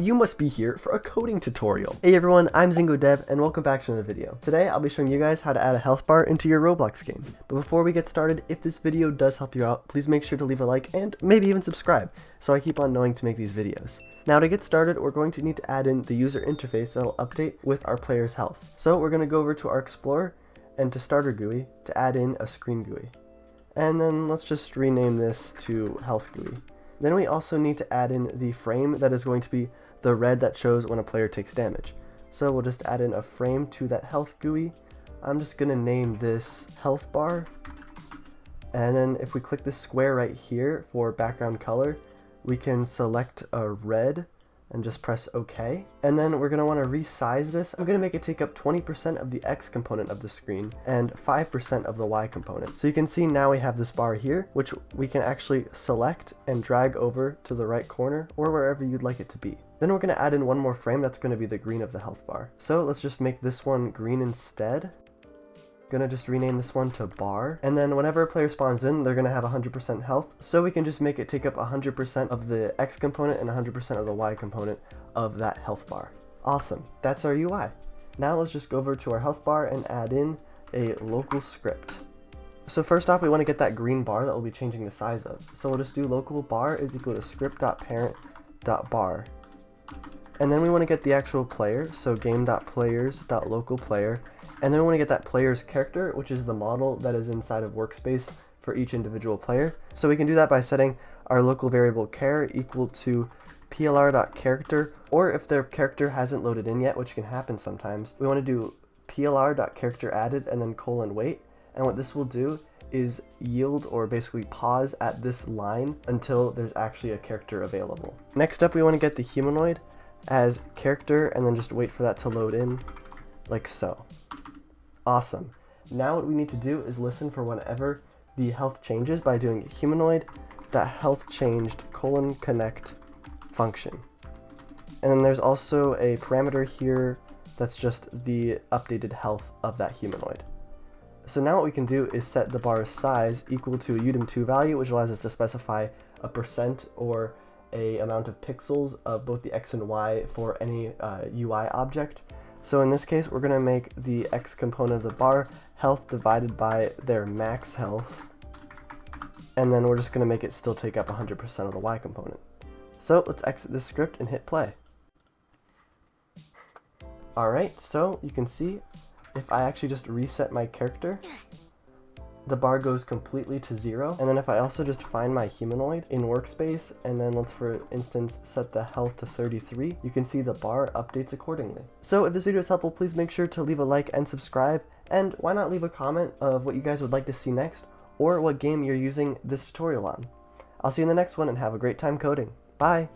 You must be here for a coding tutorial. Hey everyone, I'm ZingoDev and welcome back to another video. Today I'll be showing you guys how to add a health bar into your Roblox game. But before we get started, if this video does help you out, please make sure to leave a like and maybe even subscribe so I keep on knowing to make these videos. Now to get started, we're going to need to add in the user interface that'll update with our player's health. So we're going to go over to our Explorer and to Starter GUI to add in a Screen GUI. And then let's just rename this to Health GUI. Then we also need to add in the frame that is going to be the red that shows when a player takes damage. So we'll just add in a frame to that health GUI. I'm just going to name this health bar. And then if we click this square right here for background color, we can select a red and just press OK. And then we're going to want to resize this. I'm going to make it take up 20% of the X component of the screen and 5% of the Y component. So you can see now we have this bar here, which we can actually select and drag over to the right corner or wherever you'd like it to be. Then we're going to add in one more frame that's going to be the green of the health bar. So let's just make this one green instead. Gonna just rename this one to bar, and then whenever a player spawns in, they're gonna have 100% health, so we can just make it take up 100% of the X component and 100% of the Y component of that health bar. Awesome, that's our UI. Now let's just go over to our health bar and add in a local script. So first off, we want to get that green bar that we'll be changing the size of. So we'll just do local bar is equal to script.parent.bar. And then we want to get the actual player, so game.players.localPlayer. And then we want to get that player's character, which is the model that is inside of workspace for each individual player. So we can do that by setting our local variable char equal to plr.character, or if their character hasn't loaded in yet, which can happen sometimes, we want to do plr.character_added and then :wait. And what this will do is yield or basically pause at this line until there's actually a character available. Next up, we want to get the humanoid as character and then just wait for that to load in like so. Awesome. Now what we need to do is listen for whenever the health changes by doing humanoid.healthChanged: connect function. And then there's also a parameter here that's just the updated health of that humanoid. So now what we can do is set the bar's size equal to a udim2 value, which allows us to specify a % or a amount of pixels of both the X and Y for any UI object. So in this case, we're going to make the X component of the bar health divided by their max health. And then we're just going to make it still take up 100% of the Y component. So let's exit this script and hit play. Alright, so you can see if I actually just reset my character, the bar goes completely to 0. And then if I also just find my humanoid in workspace and then let's for instance set the health to 33, you can see the bar updates accordingly. So if this video is helpful, please make sure to leave a like and subscribe, and why not leave a comment of what you guys would like to see next or what game you're using this tutorial on. I'll see you in the next one and have a great time coding. Bye!